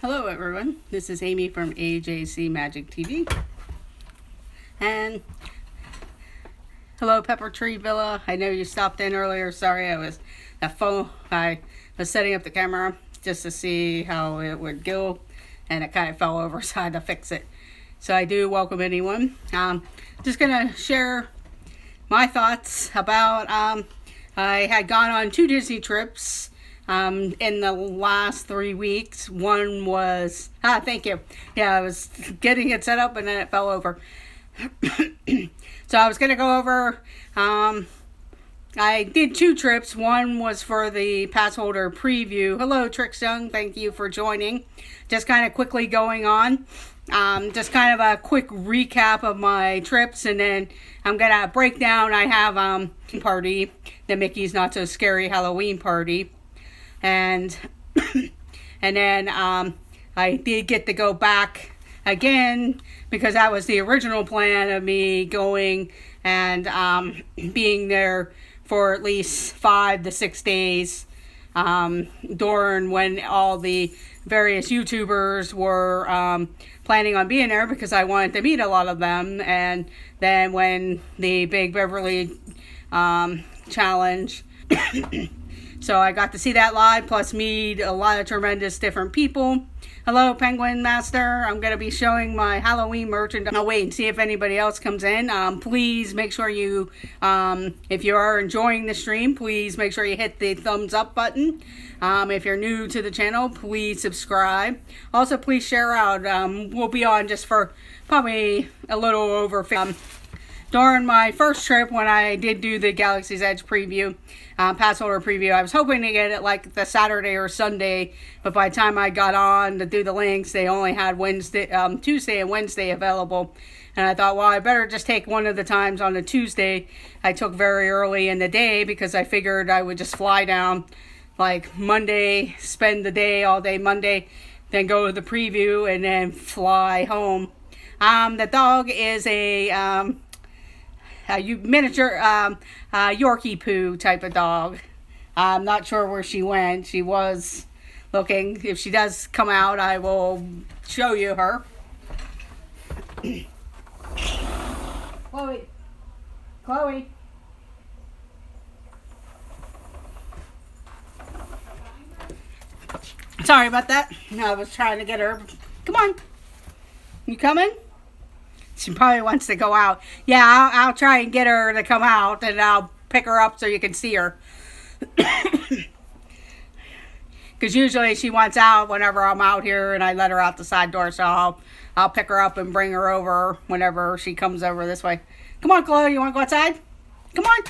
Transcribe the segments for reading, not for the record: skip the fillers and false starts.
Hello everyone, this is Amy from AJC Magic TV. And hello Pepper Tree Villa. I know you stopped in earlier. Sorry, I was setting up the camera just to see how it would go, and it kind of fell over, so I had to fix it. So I do welcome anyone. Just gonna share my thoughts about I had gone on 2 Disney trips in the last 3 weeks. One was, thank you. Yeah, I was getting it set up and then it fell over. So I was going to go over, I did 2 trips. One was for the pass holder preview. Hello, Trix Young. Thank you for joining. Just kind of quickly going on. Just kind of a quick recap of my trips, and then I'm going to break down. I have party, the Mickey's Not So Scary Halloween party. And then I did get to go back again because that was the original plan of me going and being there for at least 5 to 6 days during when all the various YouTubers were planning on being there, because I wanted to meet a lot of them. And then when the Big Beverly challenge so I got to see that live, plus meet a lot of tremendous different people. Hello, Penguin Master. I'm going to be showing my Halloween merchandise. I'll wait and see if anybody else comes in. Please make sure you, if you are enjoying the stream, please make sure you hit the thumbs up button. If you're new to the channel, please subscribe. Also, please share out. We'll be on just for probably a little over 50. During my first trip, when I did do the Galaxy's Edge preview, pass holder preview, I was hoping to get it like the Saturday or Sunday, but by the time I got on to do the links, they only had Tuesday and Wednesday available. And I thought, well, I better just take one of the times on the Tuesday. I took very early in the day because I figured I would just fly down like Monday, spend the day, all day Monday, then go to the preview and then fly home. The dog is a miniature Yorkie poo type of dog. I'm not sure where she went. She was looking. If she does come out, I will show you her. Chloe. Sorry about that. I was trying to get her. Come on. You coming? She probably wants to go out. Yeah, I'll try and get her to come out, and I'll pick her up so you can see her. Because usually she wants out whenever I'm out here, and I let her out the side door, so I'll pick her up and bring her over whenever she comes over this way. Come on, Chloe, you want to go outside? Come on.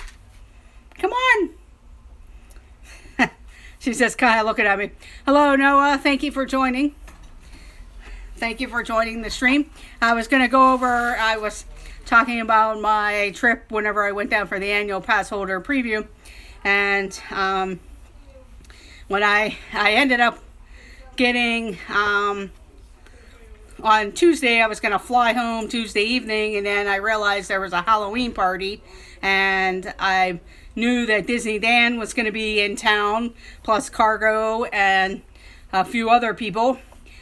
Come on. She's just kind of looking at me. Hello, Noah. Thank you for joining. Thank you for joining the stream. I was going to go over, I was talking about my trip whenever I went down for the annual pass holder preview. And when I ended up getting, on Tuesday, I was going to fly home Tuesday evening, and then I realized there was a Halloween party, and I knew that Disney Dan was going to be in town, plus Cargo and a few other people.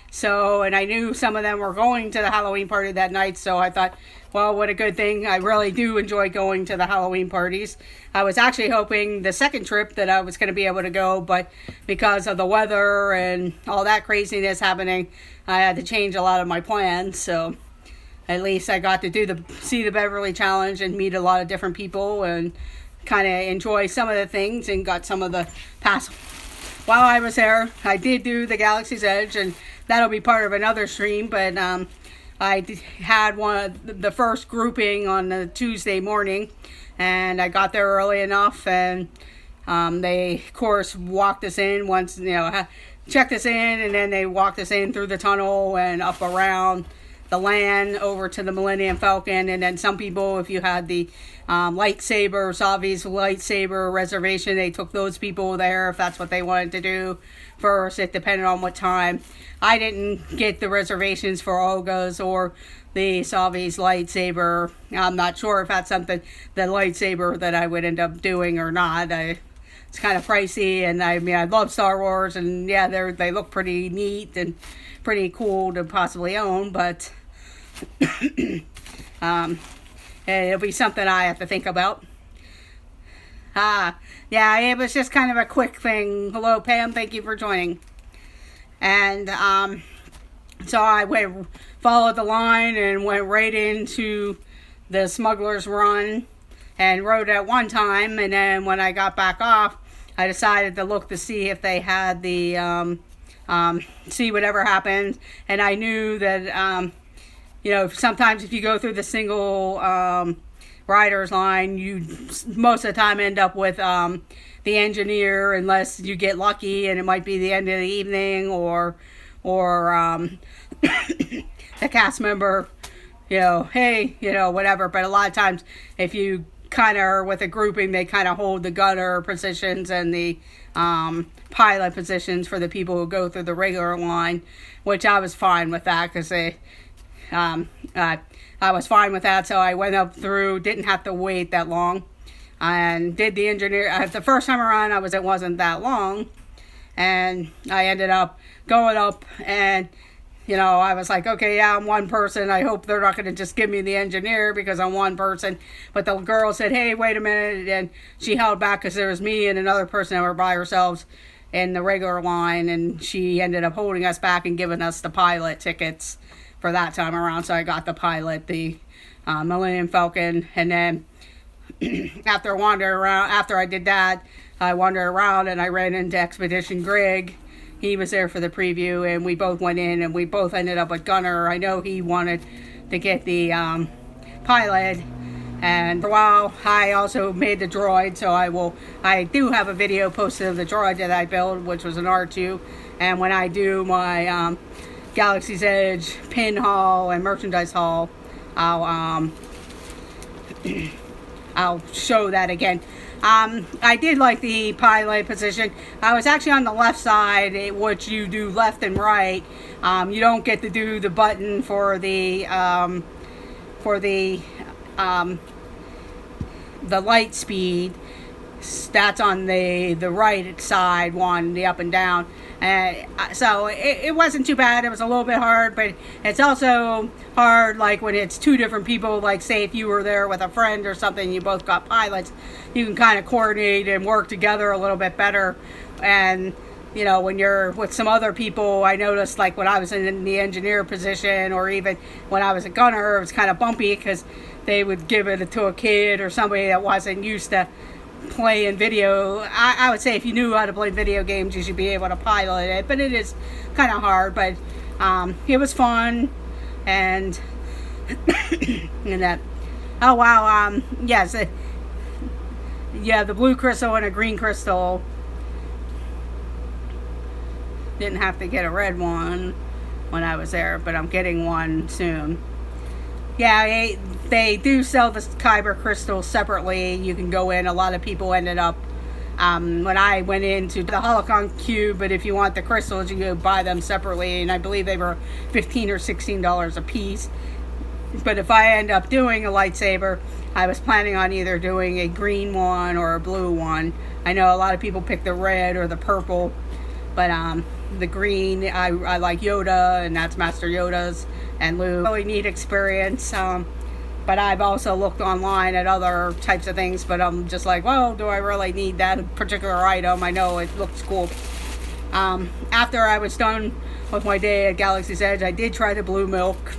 So, and I knew some of them were going to the Halloween party that night, so I thought, well, what a good thing. I really do enjoy going to the Halloween parties. I was actually hoping the second trip that I was going to be able to go, but because of the weather and all that craziness happening, I had to change a lot of my plans. So, at least I got to see the Beverly Challenge and meet a lot of different people and kind of enjoy some of the things and got some of the pass. While I was there, I did do the Galaxy's Edge, and that'll be part of another stream, but I had the first grouping on the Tuesday morning, and I got there early enough, and they, of course, walked us in once, checked us in, and then they walked us in through the tunnel and up around the land over to the Millennium Falcon. And then some people, if you had the Savi's lightsaber reservation, they took those people there if that's what they wanted to do first. It depended on what time. I didn't get the reservations for Olga's or the Savi's lightsaber. I'm not sure if that's something, the lightsaber, that I would end up doing or not. it's kind of pricey, and I mean, I love Star Wars, and yeah, they look pretty neat and pretty cool to possibly own, but it'll be something I have to think about. Yeah, it was just kind of a quick thing. Hello, Pam, thank you for joining. And so I followed the line and went right into the Smuggler's Run and rode at one time, and then when I got back off, I decided to look to see if they had the see whatever happened. And I knew that you know, sometimes if you go through the single riders line, you most of the time end up with the engineer, unless you get lucky and it might be the end of the evening, or the cast member, you know, hey, you know, whatever. But a lot of times, if you kind of are with a grouping, they kind of hold the gunner positions and the pilot positions for the people who go through the regular line, which I was fine with that, because they I was fine with that. So I went up through, didn't have to wait that long, and did the engineer. The first time around, it wasn't that long, and I ended up going up, and you know, I was like, okay, yeah, I'm one person. I hope they're not going to just give me the engineer because I'm one person. But the girl said, hey, wait a minute. And she held back because there was me and another person that were by ourselves in the regular line. And she ended up holding us back and giving us the pilot tickets for that time around. So I got the pilot, the Millennium Falcon. And then after I did that, I wandered around and I ran into Expedition Greg. He was there for the preview, and we both went in, and we both ended up with Gunner. I know he wanted to get the pilot, and for a while I also made the droid, so I do have a video posted of the droid that I built, which was an R2, and when I do my Galaxy's Edge pin haul and merchandise haul, I'll show that again. I did like the pilot position. I was actually on the left side, which you do left and right. You don't get to do the button for the light speed. That's on the right side one, the up and down. So it wasn't too bad. It was a little bit hard, but it's also hard like when it's two different people, like say if you were there with a friend or something, you both got pilots, you can kind of coordinate and work together a little bit better. And you know, when you're with some other people, I noticed like when I was in the engineer position, or even when I was a gunner, it was kind of bumpy because they would give it to a kid or somebody that wasn't used to playing video. I would say if you knew how to play video games, you should be able to pilot it, but it is kind of hard. But it was fun, and and that. Oh wow! Yes, yeah, the blue crystal and a green crystal. Didn't have to get a red one when I was there, but I'm getting one soon. Yeah, they do sell the kyber crystals separately. You can go in. A lot of people ended up, when I went into the Holocron Cube, but if you want the crystals, you go buy them separately, and I believe they were $15 or $16 a piece. But if I end up doing a lightsaber, I was planning on either doing a green one or a blue one. I know a lot of people pick the red or the purple, but the green, I like Yoda, and that's Master Yoda's, and Luke. Really neat experience. But I've also looked online at other types of things, but I'm just like, well, do I really need that particular item? I know it looks cool. After I was done with my day at Galaxy's Edge, I did try the blue milk,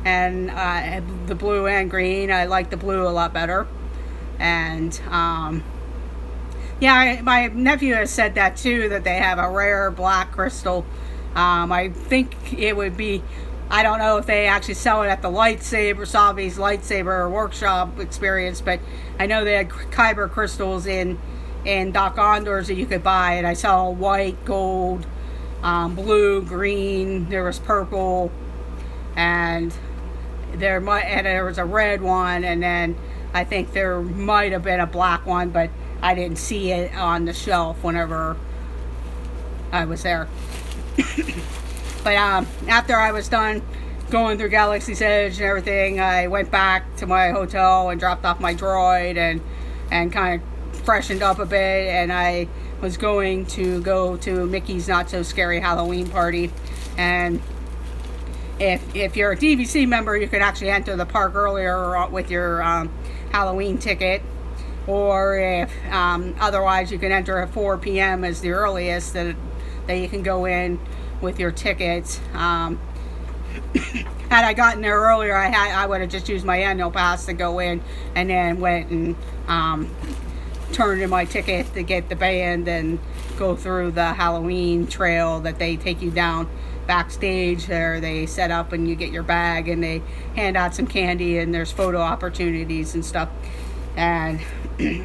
and the blue and green. I like the blue a lot better. And yeah, my nephew has said that too, that they have a rare black crystal. I think it would be, I don't know if they actually sell it at the Savi's lightsaber workshop experience, but I know they had kyber crystals in Doc Ondor's that you could buy, and I saw white, gold, blue, green, there was purple, and there was a red one, and then I think there might have been a black one, but I didn't see it on the shelf whenever I was there. But after I was done going through Galaxy's Edge and everything, I went back to my hotel and dropped off my droid and kind of freshened up a bit, and I was going to go to Mickey's Not So Scary Halloween Party. And if you're a DVC member, you can actually enter the park earlier with your Halloween ticket, or if otherwise you can enter at 4 p.m. as the earliest that you can go in with your tickets. Had I gotten there earlier, I would have just used my annual pass to go in, and then went and turned in my ticket to get the band and go through the Halloween trail that they take you down backstage. There they set up and you get your bag, and they hand out some candy, and there's photo opportunities and stuff. And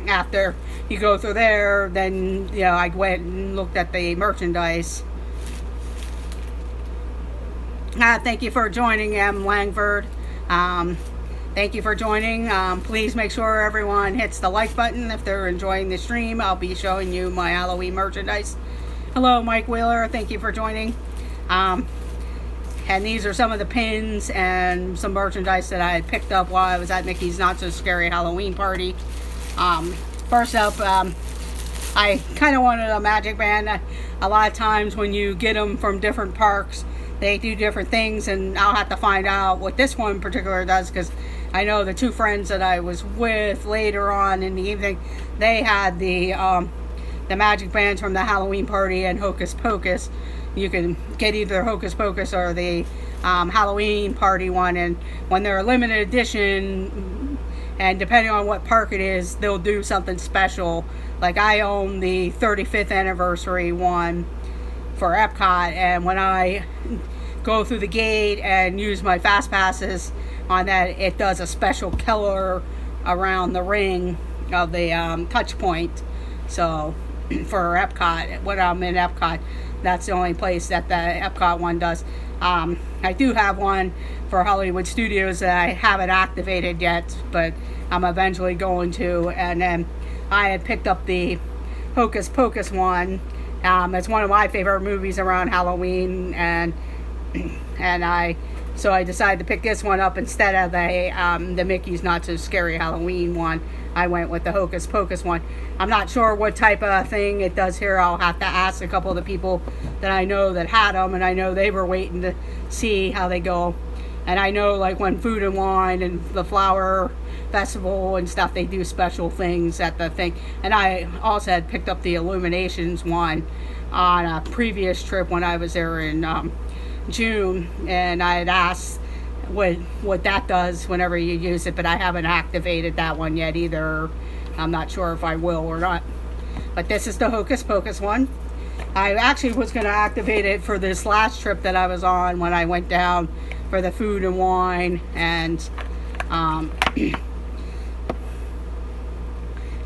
after you go through there, then I went and looked at the merchandise. Thank you for joining, M. Langford. Thank you for joining. Please make sure everyone hits the like button if they're enjoying the stream. I'll be showing you my Halloween merchandise. Hello, Mike Wheeler. Thank you for joining. And these are some of the pins and some merchandise that I had picked up while I was at Mickey's Not So Scary Halloween Party. First up, I kind of wanted a magic band. A lot of times when you get them from different parks, they do different things, and I'll have to find out what this one in particular does, because I know the two friends that I was with later on in the evening, they had the magic bands from the Halloween Party and Hocus Pocus. You can get either Hocus Pocus or the Halloween Party one, and when they're a limited edition, and depending on what park it is, they'll do something special. Like I own the 35th anniversary one for Epcot, and when I go through the gate and use my fast passes on that, it does a special color around the ring of the touch point. So for Epcot, when I'm in Epcot, that's the only place that the Epcot one does. I do have one for Hollywood Studios that I haven't activated yet, but I'm eventually going to. And then I had picked up the Hocus Pocus one. It's one of my favorite movies around Halloween, and so I decided to pick this one up instead of the Mickey's Not So Scary Halloween one. I went with the Hocus Pocus one. I'm not sure what type of thing it does here. I'll have to ask a couple of the people that I know that had them, and I know they were waiting to see how they go. And I know, like, when Food and Wine and the Flower Festival and stuff, they do special things at the thing. And I also had picked up the Illuminations one on a previous trip when I was there in June, and I had asked what that does whenever you use it, but I haven't activated that one yet either. I'm not sure if I will or not. But this is the Hocus Pocus one. I actually was going to activate it for this last trip that I was on when I went down for the Food and Wine and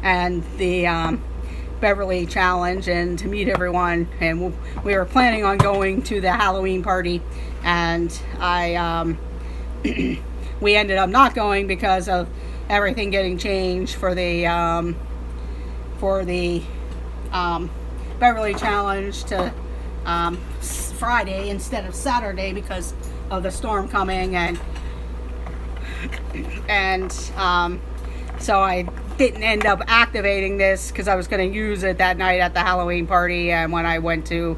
and the Beverly Challenge, and to meet everyone. And we were planning on going to the Halloween party, and we ended up not going because of everything getting changed for the Beverly Challenge to Friday instead of Saturday because of the storm coming, and so I didn't end up activating this because I was going to use it that night at the Halloween party, and when I went to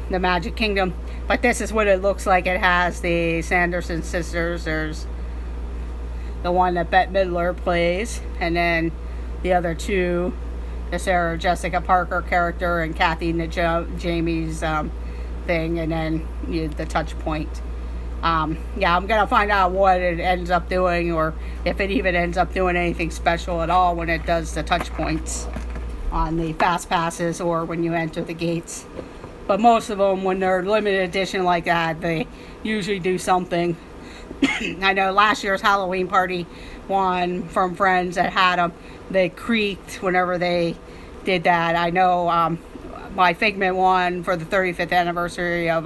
the Magic Kingdom. But this is what it looks like. It has the Sanderson sisters. There's the one that Bette Midler plays, and then the other two, the Sarah Jessica Parker character and Kathy Jamie's thing, and then the touch point. Yeah, I'm gonna find out what it ends up doing, or if it even ends up doing anything special at all when it does the touch points on the fast passes or when you enter the gates. But most of them, when they're limited edition like that, they usually do something. I know last year's Halloween party one from friends that had them, they creaked whenever they did that. I know my Figment one for the 35th anniversary of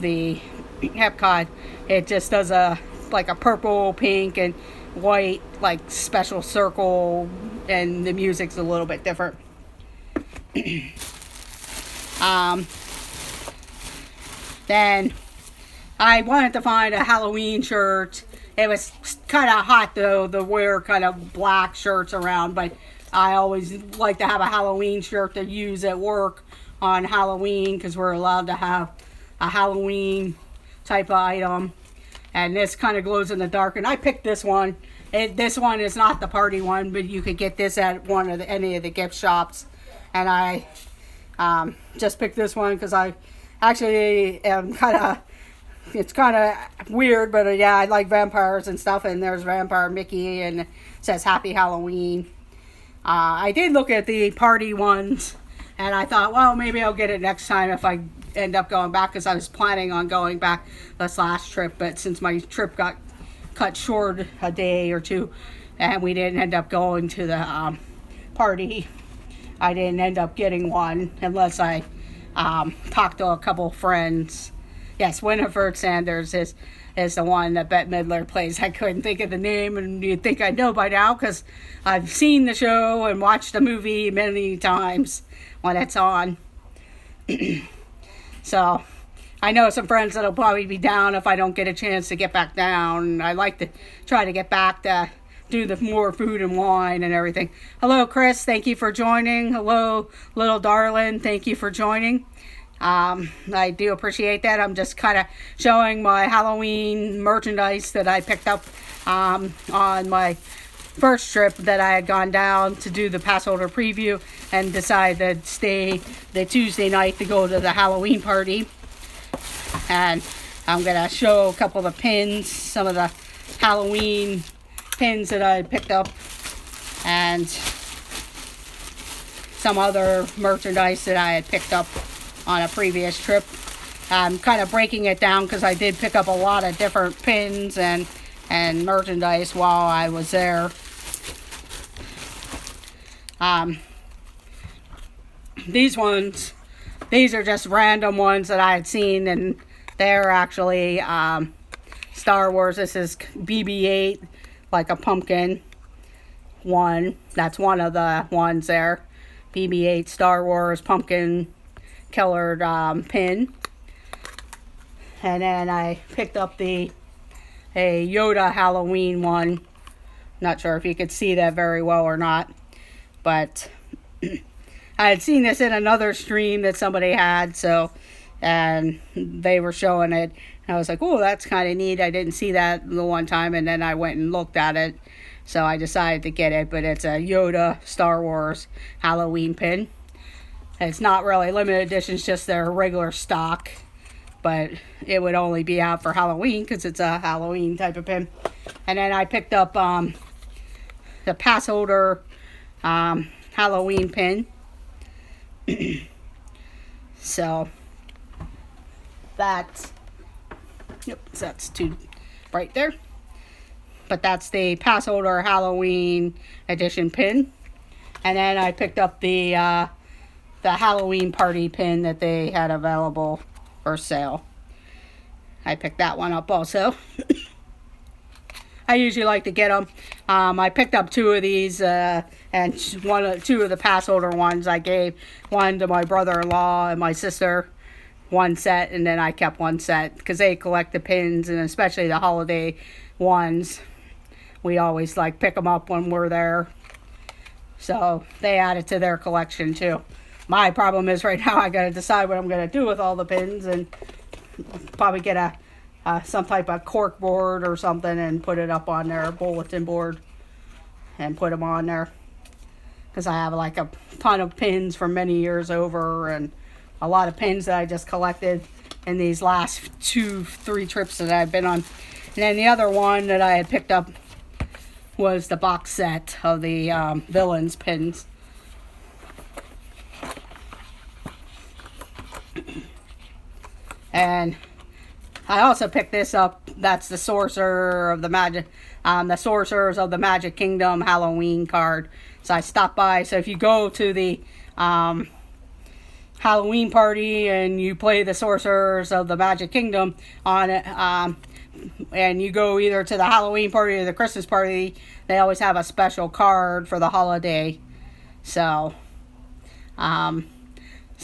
the Epcot, it just does like a purple, pink, and white like special circle, and the music's a little bit different. Then I wanted to find a Halloween shirt It was kind of hot though to wear kind of black shirts around, but I always like to have a Halloween shirt to use at work on Halloween because we're allowed to have a Halloween type of item. And this kind of glows in the dark, and I picked this one. This one is not the party one, but you could get this at any of the gift shops. And I just picked this one because I actually am it's kind of weird, but yeah, I like vampires and stuff, and there's Vampire Mickey, and it says Happy Halloween. I did look at the party ones, and I thought, well, maybe I'll get it next time if I end up going back, because I was planning on going back this last trip, but since my trip got cut short a day or two, and we didn't end up going to the party, I didn't end up getting one unless I talked to a couple friends. Yes, Winifred Sanders is the one that Bette Midler plays. I couldn't think of the name, and you'd think I'd know by now because I've seen the show and watched the movie many times when it's on. So I know some friends that'll probably be down if I don't get a chance to get back down. I like to try to get back to do the more food and wine and everything. Hello, Chris. Thank you for joining. Hello, little darling. Thank you for joining. I do appreciate that. I'm just kind of showing my Halloween merchandise that I picked up on my first trip that I had gone down to do the pass holder preview and decided to stay the Tuesday night to go to the Halloween party. And I'm going to show a couple of the pins, some of the Halloween pins that I picked up, and some other merchandise that I had picked up on a previous trip. I'm kind of breaking it down because I did pick up a lot of different pins and merchandise while I was there. These are just random ones that I had seen, and they're actually Star Wars. This is BB-8, like a pumpkin one. That's one of the ones there. BB-8 Star Wars pumpkin colored pin. And then I picked up a Yoda Halloween one. Not sure if you could see that very well or not, but I had seen this in another stream that somebody had, and they were showing it, and I was like, oh, that's kind of neat. I didn't see that the one time, and then I went and looked at it, so I decided to get it. But it's a Yoda Star Wars Halloween pin. It's not really limited edition, it's just their regular stock, but it would only be out for Halloween because it's a Halloween type of pin. And then I picked up the pass holder Halloween pin. So that's too bright there, but that's the pass holder Halloween edition pin. And then I picked up the Halloween party pin that they had available for sale. I picked that one up also. I usually like to get them. I picked up two of these, and two of the pass holder ones. I gave one to my brother-in-law and my sister, one set, and then I kept one set because they collect the pins, and especially the holiday ones. We always pick them up when we're there, so they add it to their collection too. My problem is right now I got to decide what I'm going to do with all the pins, and probably get some type of cork board or something and put it up on their bulletin board and put them on there, because I have a ton of pins from many years over, and a lot of pins that I just collected in these last 2-3 trips that I've been on. And then the other one that I had picked up was the box set of the villains pins. And I also picked this up. That's the Sorcerer of the Magic, the Sorcerers of the Magic Kingdom Halloween card. So I stopped by. So if you go to the Halloween party and you play the Sorcerers of the Magic Kingdom on it, and you go either to the Halloween party or the Christmas party, they always have a special card for the holiday. So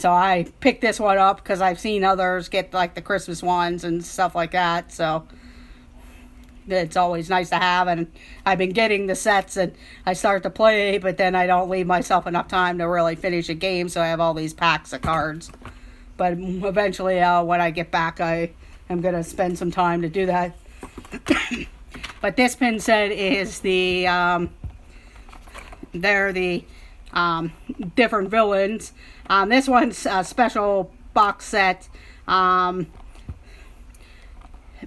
I picked this one up because I've seen others get the Christmas ones and stuff like that. So it's always nice to have. And I've been getting the sets, and I start to play, but then I don't leave myself enough time to really finish a game, so I have all these packs of cards. But eventually, when I get back, I am going to spend some time to do that. But this pin set is they're the different villains. This one's a special box set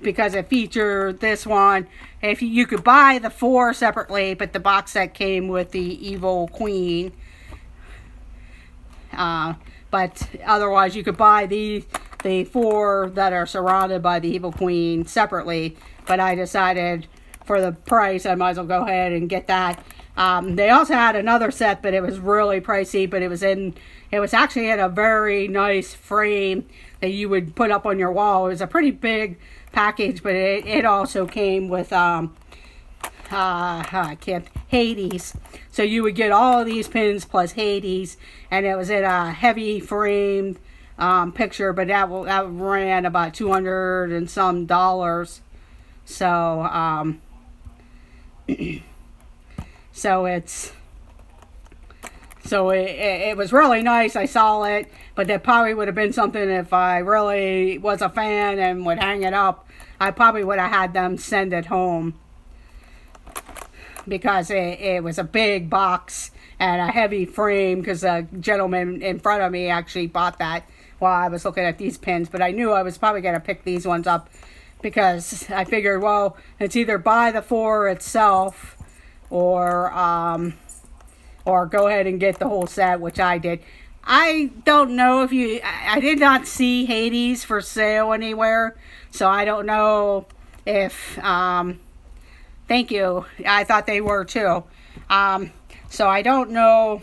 because it featured this one. If you could buy the 4 separately, but the box set came with the evil queen. But otherwise, you could buy the 4 that are surrounded by the evil queen separately. But I decided for the price, I might as well go ahead and get that. They also had another set, but it was really pricey. But it was actually in a very nice frame that you would put up on your wall. It was a pretty big package, but it also came with Hades. So you would get all of these pins plus Hades, and it was in a heavy framed picture, but that ran about $200 and some dollars. So it was really nice. I saw it, but that probably would have been something if I really was a fan and would hang it up. I probably would have had them send it home, because it was a big box and a heavy frame, because a gentleman in front of me actually bought that while I was looking at these pins. But I knew I was probably going to pick these ones up, because I figured, well, it's either buy the 4 itself or go ahead and get the whole set, which I did. I don't know if I did not see Hades for sale anywhere, so I don't know if, thank you, I thought they were too. So I don't know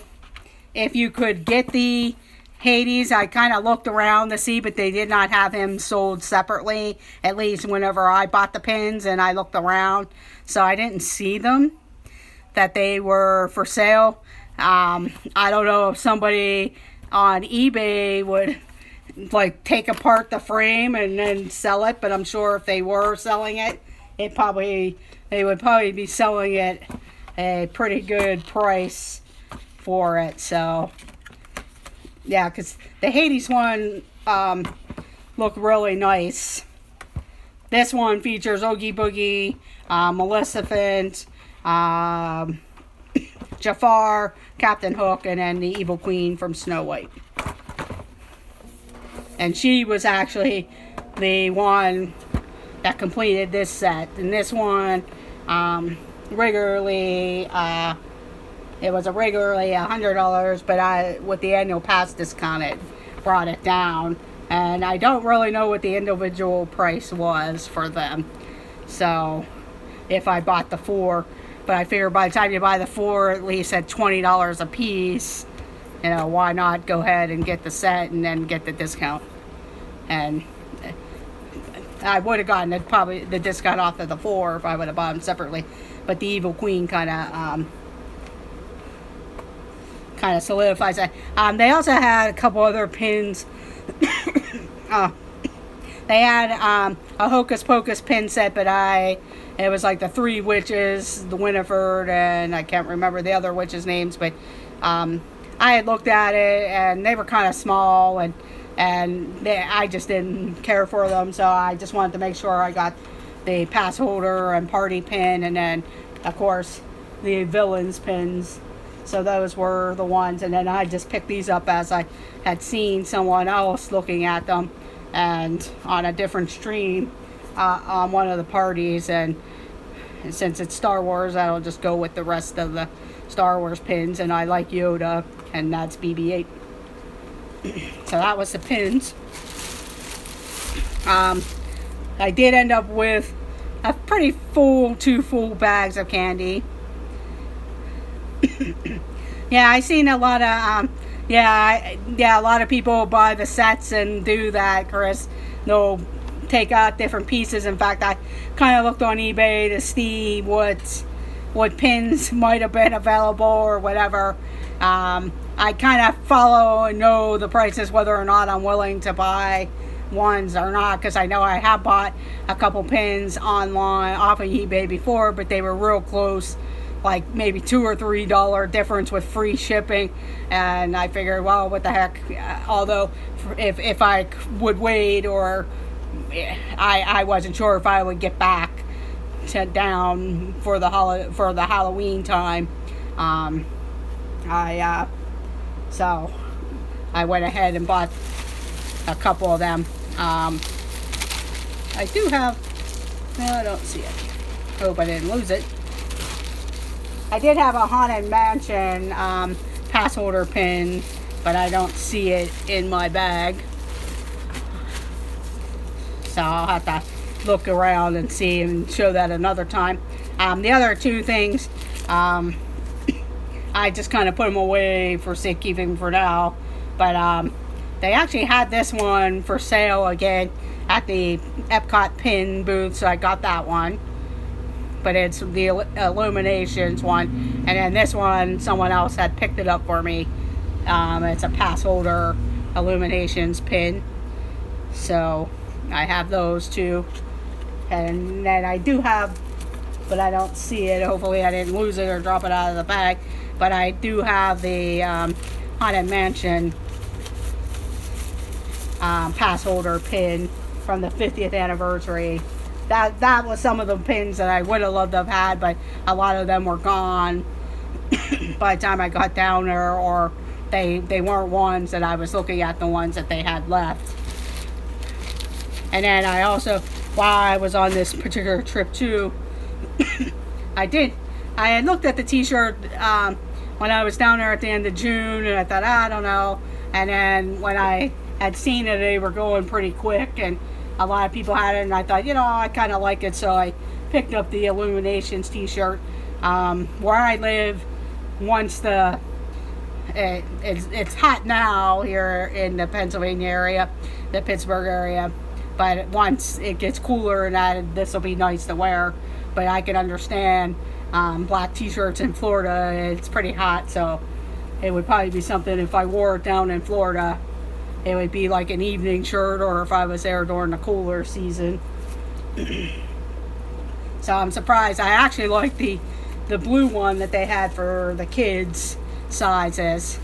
if you could get the Hades. I kind of looked around to see, but they did not have him sold separately, at least whenever I bought the pins and I looked around. So I didn't see them, that they were for sale. I don't know if somebody on eBay would like take apart the frame and then sell it, but I'm sure if they were selling it, they would probably be selling it a pretty good price for it. So yeah, because the Hades one looked really nice. This one features Oogie Boogie, Maleficent, Jafar, Captain Hook, and then the evil queen from Snow White. And she was actually the one that completed this set. And this one, regularly, it was regularly $100, but with the annual pass discount, it brought it down. And I don't really know what the individual price was for them. So, if I bought the 4, but I figure by the time you buy the 4, at least at $20 a piece, you know, why not go ahead and get the set and then get the discount? And I would have gotten probably the discount off of the 4 if I would have bought them separately. But the evil queen kind of solidifies that. They also had a couple other pins. They had a Hocus Pocus pin set, but it was like the 3 witches, the Winifred, and I can't remember the other witches' names, but I had looked at it, and they were kind of small, and I just didn't care for them, so I just wanted to make sure I got the pass holder and party pin, and then, of course, the villains pins. So those were the ones, and then I just picked these up as I had seen someone else looking at them, and on a different stream on one of the parties. And since it's Star Wars, I'll just go with the rest of the Star Wars pins, and I like Yoda, and that's BB-8. So that was the pins. I did end up with a pretty full 2 full bags of candy. Yeah, I seen a lot of a lot of people buy the sets and do that, Chris. They'll take out different pieces. In fact, I kind of looked on eBay to see what pins might have been available or whatever. I kind of follow and know the prices, whether or not I'm willing to buy ones or not, because I know I have bought a couple pins online off of eBay before, but they were real close, like maybe $2 or $3 difference with free shipping. And I figured, well, what the heck, although if I would wait, or I wasn't sure if I would get back down for the Halloween time. So I went ahead and bought a couple of them. I do have, no, I don't see it. Hope I didn't lose it. I did have a Haunted Mansion pass holder pin, but I don't see it in my bag. So I'll have to look around and see and show that another time. The other two things, I just kind of put them away for safekeeping for now. But they actually had this one for sale again at the Epcot pin booth, so I got that one. But it's the Illuminations one, and then this one someone else had picked it up for me. It's a pass holder Illuminations pin, so I have those two. And then I do have, but I don't see it, hopefully I didn't lose it or drop it out of the bag, but I do have the Haunted Mansion pass holder pin from the 50th anniversary. That was some of the pins that I would have loved to have had, but a lot of them were gone by the time I got down there, or they weren't ones that I was looking at, the ones that they had left. And then I also, while I was on this particular trip too, I had looked at the t-shirt when I was down there at the end of June, and I thought, I don't know. And then when I had seen it, they were going pretty quick, and a lot of people had it, and I thought, I kind of like it, so I picked up the Illuminations t-shirt. Where I live, once it's hot now here in the Pennsylvania area, the Pittsburgh area, but once it gets cooler, and this will be nice to wear. But I can understand black t-shirts in Florida, it's pretty hot, so it would probably be something, if I wore it down in Florida, it would be like an evening shirt, or if I was there during the cooler season. So I'm surprised. I actually like the blue one that they had for the kids sizes.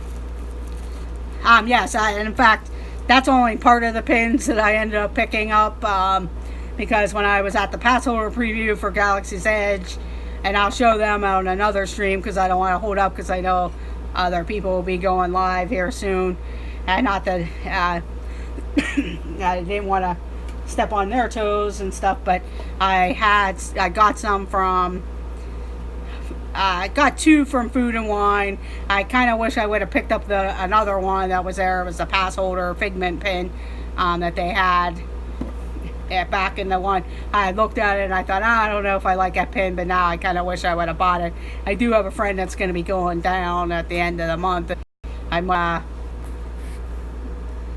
Yes, and in fact, that's only part of the pins that I ended up picking up, because when I was at the pass holder preview for Galaxy's Edge, and I'll show them on another stream because I don't want to hold up, because I know other people will be going live here soon. And not that I didn't want to step on their toes and stuff, but I got some from, I got two from Food and Wine. I kind of wish I would have picked up another one that was there. It was the pass holder Figment pin that they had back in the one. I looked at it and I thought, I don't know if I like that pin, but now I kind of wish I would have bought it. I do have a friend that's going to be going down at the end of the month. I'm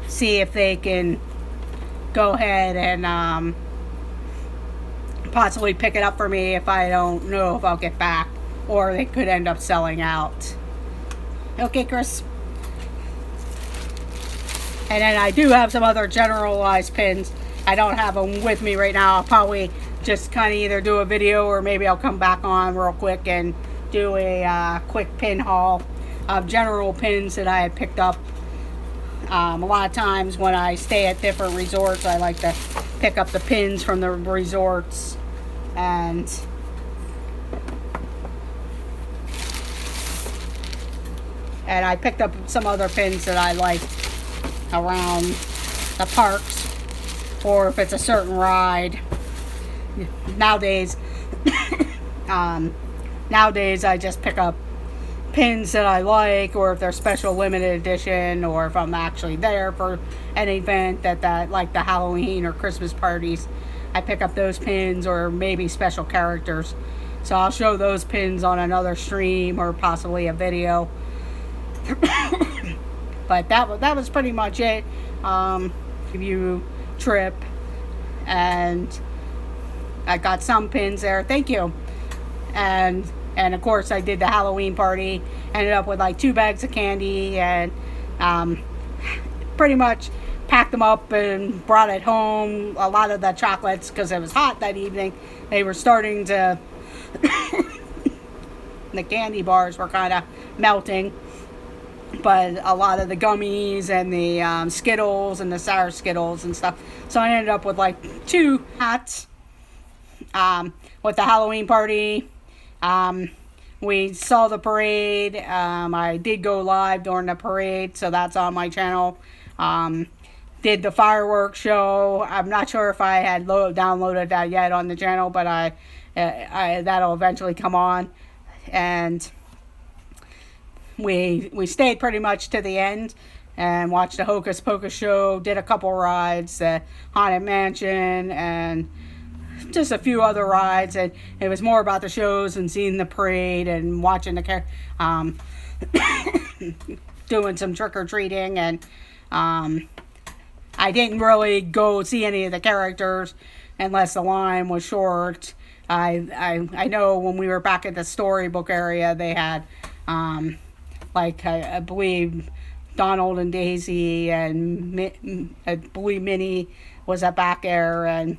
see if they can go ahead and possibly pick it up for me if I don't know if I'll get back, or they could end up selling out. Okay, Chris. And then I do have some other generalized pins. I don't have them with me right now. I'll probably just kind of either do a video, or maybe I'll come back on real quick and do a quick pin haul of general pins that I had picked up. A lot of times when I stay at different resorts, I like to pick up the pins from the resorts, and I picked up some other pins that I like around the parks, or if it's a certain ride. Nowadays I just pick up pins that I like, or if they're special limited edition, or if I'm actually there for an event that like the Halloween or Christmas parties, I pick up those pins, or maybe special characters. So I'll show those pins on another stream, or possibly a video. But that was pretty much it. Review trip, and I got some pins there. Thank you. And of course I did the Halloween party, ended up with like 2 bags of candy, and pretty much packed them up and brought it home. A lot of the chocolates, because it was hot that evening, they were starting to, the candy bars were kind of melting. But a lot of the gummies and the Skittles and the sour Skittles and stuff. So I ended up with like 2 hats with the Halloween party. We saw the parade. I did go live during the parade, so that's on my channel. Did the fireworks show. I'm not sure if I had downloaded that yet on the channel, but that'll eventually come on. And we stayed pretty much to the end and watched the Hocus Pocus show, did a couple rides, the Haunted Mansion, and just a few other rides. And it was more about the shows and seeing the parade and watching the doing some trick-or-treating. And I didn't really go see any of the characters unless the line was short. I know when we were back at the storybook area, they had like I believe Donald and Daisy, and I believe Minnie was at back there, and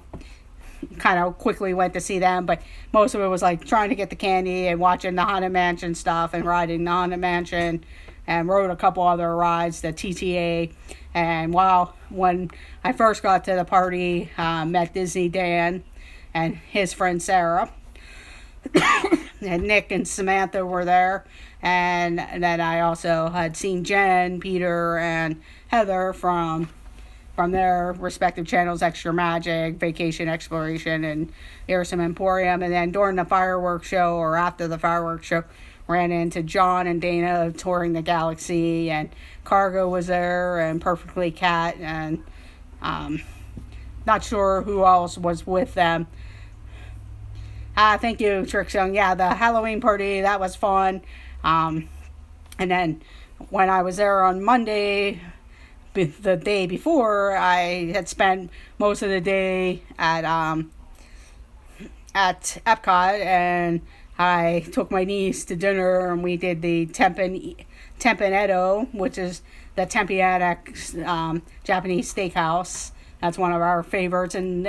kind of quickly went to see them. But most of it was like trying to get the candy and watching the Haunted Mansion stuff and riding the Haunted Mansion, and rode a couple other rides, the TTA. And when I first got to the party, met Disney Dan and his friend Sarah. And Nick and Samantha were there. And then I also had seen Jen, Peter, and Heather from their respective channels, Extra Magic, Vacation Exploration, and Some Emporium. And then during the fireworks show, or after the fireworks show, ran into John and Dana touring the galaxy, and Cargo was there, and Perfectly Cat, and not sure who else was with them. Thank you, Trick Young. Yeah, the Halloween party, that was fun. And then when I was there on Monday, the day before, I had spent most of the day at Epcot, and I took my niece to dinner, and we did the Tempe-Edo, which is the Tempe Attic Japanese steakhouse. That's one of our favorites, and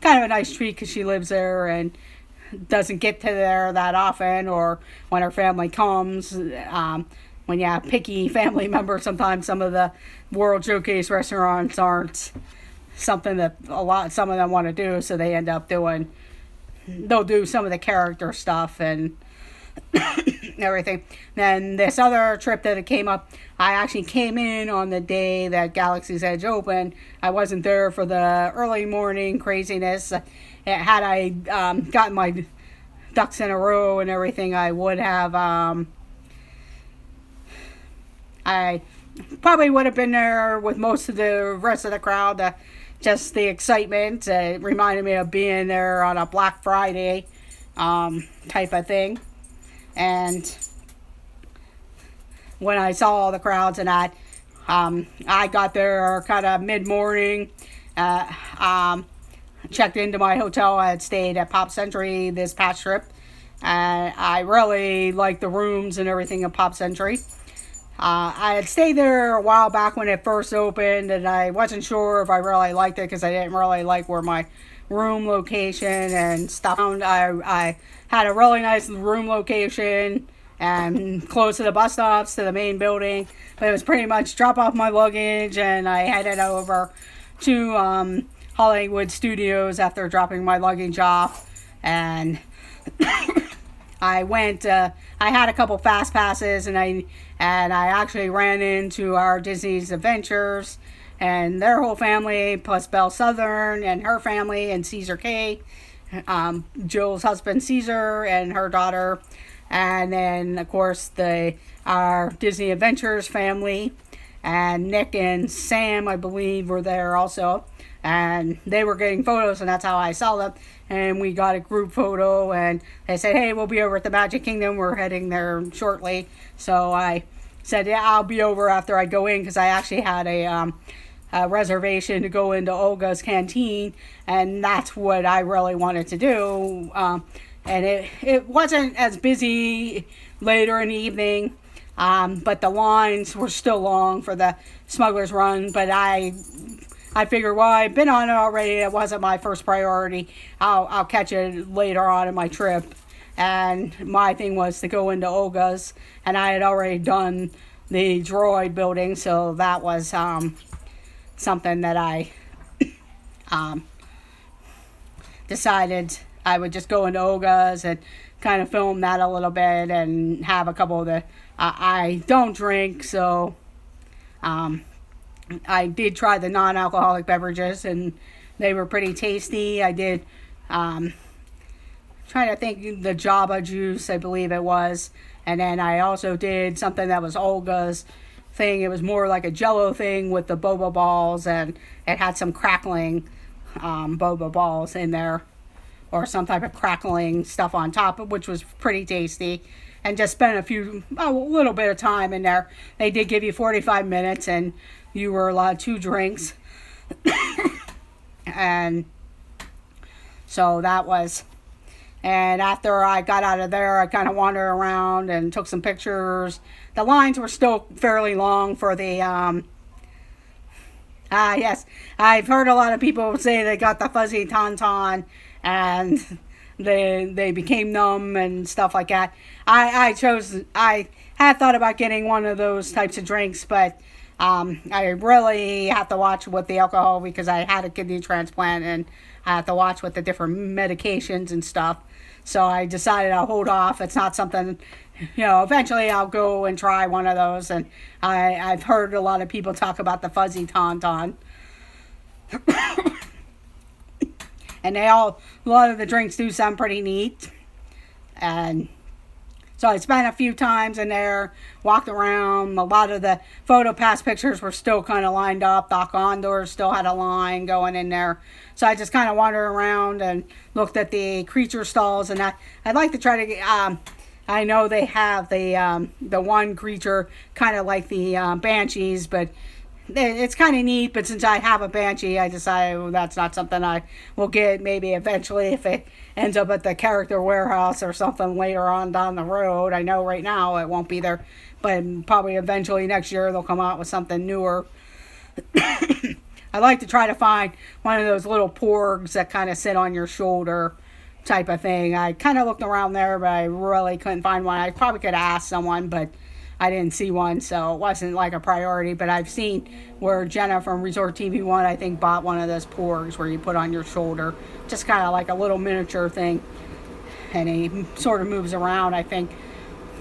kind of a nice treat because she lives there and doesn't get to there that often, or when her family comes. When you have picky family members, sometimes some of the World Showcase restaurants aren't something that some of them want to do, so they end up they'll do some of the character stuff and everything. Then this other trip that it came up, I actually came in on the day that Galaxy's Edge opened. I wasn't there for the early morning craziness. Had I gotten my ducks in a row and everything, I would have I probably would have been there with most of the rest of the crowd. Just the excitement. It reminded me of being there on a Black Friday type of thing. And when I saw all the crowds and that, I got there kind of mid-morning. Checked into my hotel. I had stayed at Pop Century this past trip. I really liked the rooms and everything at Pop Century. I had stayed there a while back when it first opened, and I wasn't sure if I really liked it because I didn't really like where my room location and stuff. I had a really nice room location and close to the bus stops, to the main building, but it was pretty much drop off my luggage and I headed over to Hollywood Studios after dropping my luggage off. And I went, I had a couple fast passes, and I actually ran into our Disney's Adventures and their whole family, plus Belle Southern and her family, and Caesar K, Jill's husband Caesar and her daughter, and then of course our Disney Adventures family, and Nick and Sam, I believe, were there also, and they were getting photos, and that's how I saw them. And we got a group photo, and they said, hey, we'll be over at the Magic Kingdom, we're heading there shortly. So I said, yeah, I'll be over after I go in, because I actually had a reservation to go into Olga's Canteen, and that's what I really wanted to do. And it wasn't as busy later in the evening, but the lines were still long for the Smuggler's Run. But I I figured, well, I've been on it already. It wasn't my first priority. I'll catch it later on in my trip. And my thing was to go into Olga's, and I had already done the droid building, so that was something that I decided I would just go into Olga's and kind of film that a little bit and have a couple of the I don't drink, so I did try the non-alcoholic beverages and they were pretty tasty. I did trying to think, the Java juice, I believe it was, and then I also did something that was Olga's thing. It was more like a jello thing with the boba balls, and it had some crackling boba balls in there, or some type of crackling stuff on top, which was pretty tasty. And just spent a little bit of time in there. They did give you 45 minutes, and you were allowed 2 drinks. And so that was, and after I got out of there, I kind of wandered around and took some pictures. The lines were still fairly long for the, yes, I've heard a lot of people say they got the fuzzy tauntaun and they became numb and stuff like that. I had thought about getting one of those types of drinks, but I really have to watch with the alcohol because I had a kidney transplant and I have to watch with the different medications and stuff. So I decided I'll hold off. It's not something, eventually I'll go and try one of those. And I've heard a lot of people talk about the fuzzy tauntaun. And a lot of the drinks do sound pretty neat. And so I spent a few times in there, walked around. A lot of the photo pass pictures were still kind of lined up. Doc Ondor still had a line going in there. So I just kind of wandered around and looked at the creature stalls. And I'd like to try to get, I know they have the one creature kind of like the banshees, but it's kind of neat. But since I have a banshee, I decided that's not something I will get. Maybe eventually if it ends up at the character warehouse or something later on down the road. I know right now it won't be there, but probably eventually next year they'll come out with something newer. I like to try to find one of those little porgs that kind of sit on your shoulder type of thing. I kind of looked around there, but I really couldn't find one. I probably could ask someone, but I didn't see one, so it wasn't like a priority. But I've seen where Jenna from Resort TV 1, I think, bought one of those porgs where you put on your shoulder. Just kind of like a little miniature thing. And he sort of moves around, I think.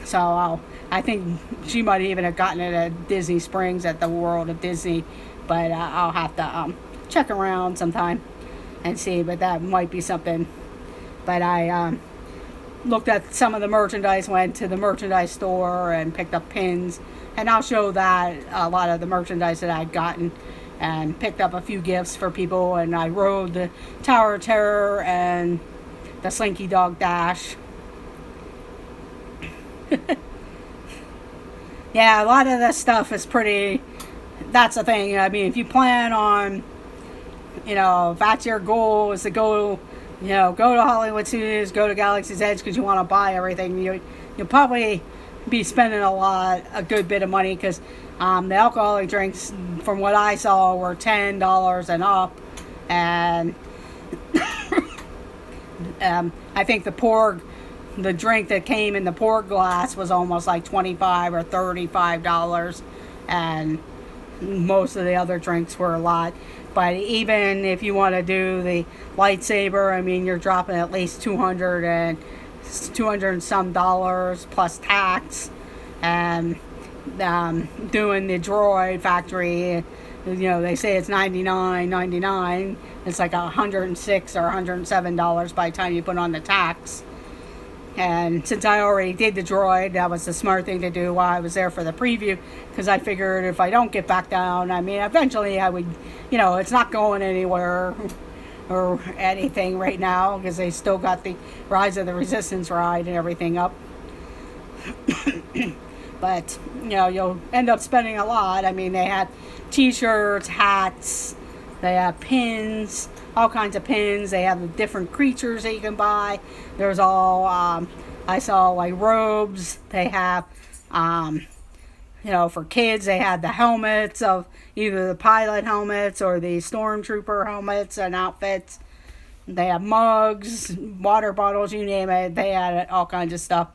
So I think she might even have gotten it at Disney Springs at the World of Disney. But I'll have to check around sometime and see. But that might be something. But I looked at some of the merchandise, went to the merchandise store and picked up pins. And I'll show that, a lot of the merchandise that I'd gotten. And picked up a few gifts for people. And I rode the Tower of Terror and the Slinky Dog Dash. Yeah, a lot of this stuff is pretty... That's the thing. I mean, if you plan on, if that's your goal is to go to Hollywood Studios, go to Galaxy's Edge because you want to buy everything, you'll probably be spending a good bit of money because the alcoholic drinks, from what I saw, were $10 and up. And I think the drink that came in the porg glass was almost like $25 or $35. And most of the other drinks were a lot. But even if you want to do the lightsaber, I mean, you're dropping at least $200 and some dollars plus tax. And doing the droid factory, they say it's $99.99. It's like $106 or $107 by the time you put on the tax. And since I already did the droid, that was the smart thing to do while I was there for the preview, because I figured if I don't get back down, I mean, eventually I would, it's not going anywhere or anything right now, because they still got the Rise of the Resistance ride and everything up. But, you'll end up spending a lot. I mean, they had t-shirts, hats, they have pins, all kinds of pins. They have different creatures that you can buy. There's all, I saw like robes. They have for kids, they had the helmets of either the pilot helmets or the stormtrooper helmets and outfits. They had mugs, water bottles, you name it. They had all kinds of stuff.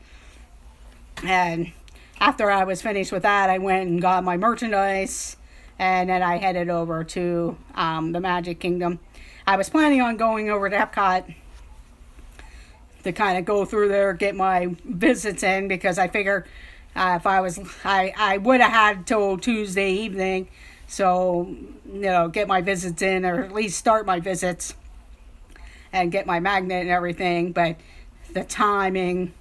And after I was finished with that, I went and got my merchandise, and then I headed over to the Magic Kingdom. I was planning on going over to Epcot to kind of go through there, get my visits in, because I figured if I would have had till Tuesday evening, so get my visits in, or at least start my visits and get my magnet and everything. But the timing.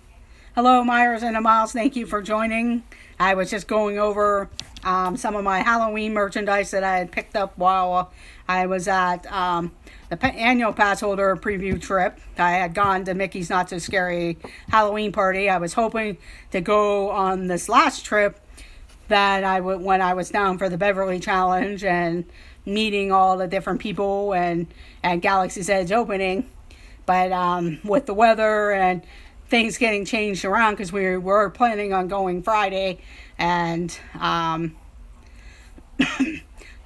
Hello, Myers and Miles. Thank you for joining. I was just going over some of my Halloween merchandise that I had picked up while I was at the annual pass holder preview trip. I had gone to Mickey's Not So Scary Halloween party. I was hoping to go on this last trip that when I was down for the Beverly Challenge and meeting all the different people and Galaxy's Edge opening. But with the weather and things getting changed around, because we were planning on going Friday, and I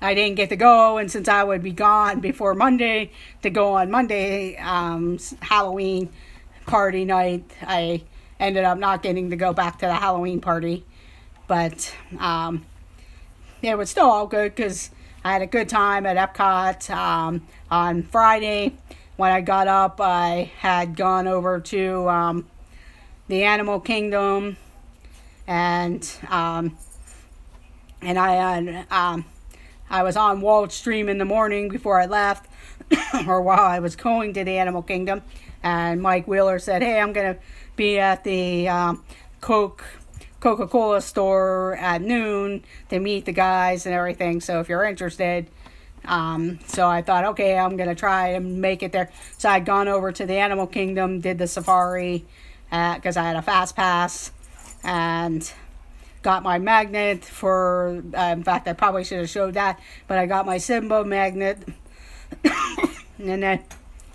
didn't get to go, and since I would be gone before Monday to go on Monday Halloween party night, I ended up not getting to go back to the Halloween party. But it was still all good, because I had a good time at Epcot. On Friday when I got up, I had gone over to the Animal Kingdom, and I was on Walt Stream in the morning before I left, or while I was going to the Animal Kingdom, and Mike Wheeler said, "Hey, I'm going to be at the Coca-Cola store at noon to meet the guys and everything, so if you're interested." So I thought, okay, I'm going to try and make it there. So I'd gone over to the Animal Kingdom, did the safari, because I had a fast pass, and got my magnet for, in fact, I probably should have showed that, but I got my Simba magnet, and then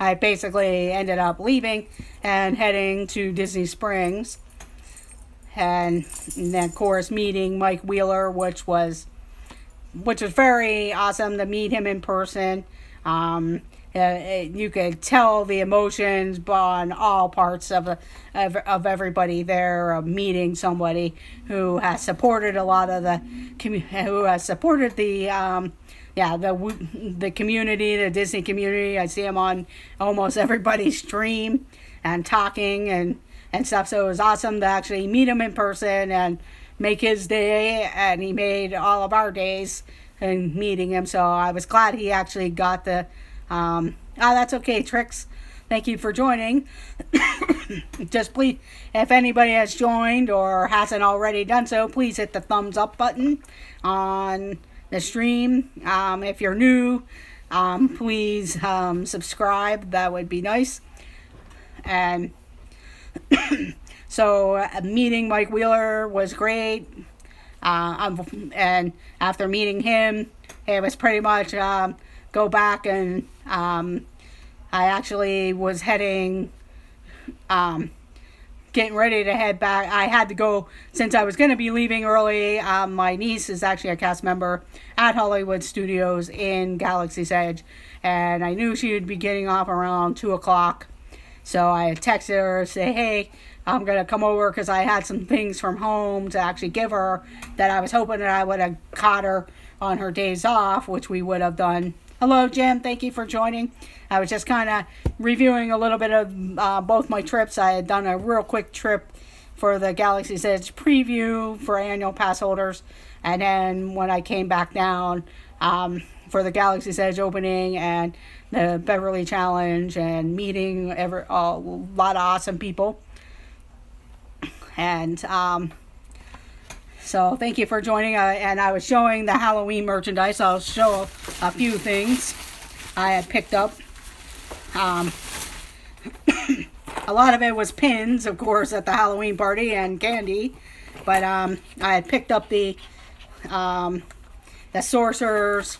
I basically ended up leaving and heading to Disney Springs, and then, of course, meeting Mike Wheeler, which was very awesome to meet him in person. You could tell the emotions on all parts of everybody there, of meeting somebody who has supported a lot of the the community, the Disney community. I see him on almost everybody's stream and talking and stuff. So it was awesome to actually meet him in person and make his day, and he made all of our days in meeting him. So I was glad he actually got the that's okay, Trix. Thank you for joining. Just please, if anybody has joined or hasn't already done so, please hit the thumbs up button on the stream. If you're new, please subscribe. That would be nice. And so meeting Mike Wheeler was great. And after meeting him, it was pretty much go back, and I actually was heading, getting ready to head back. I had to go, since I was going to be leaving early. My niece is actually a cast member at Hollywood Studios in Galaxy's Edge, and I knew she would be getting off around 2 o'clock. So I texted her, say, hey, I'm going to come over because I had some things from home to actually give her that I was hoping that I would have caught her on her days off, which we would have done. Hello, Jim. Thank you for joining. I was just kind of reviewing a little bit of both my trips. I had done a real quick trip for the Galaxy's Edge preview for annual pass holders. And then when I came back down for the Galaxy's Edge opening and the Beverly Challenge and meeting a lot of awesome people. And so thank you for joining. And I was showing the Halloween merchandise. I'll show a few things I had picked up. A lot of it was pins, of course, at the Halloween party, and candy. But I had picked up the Sorcerers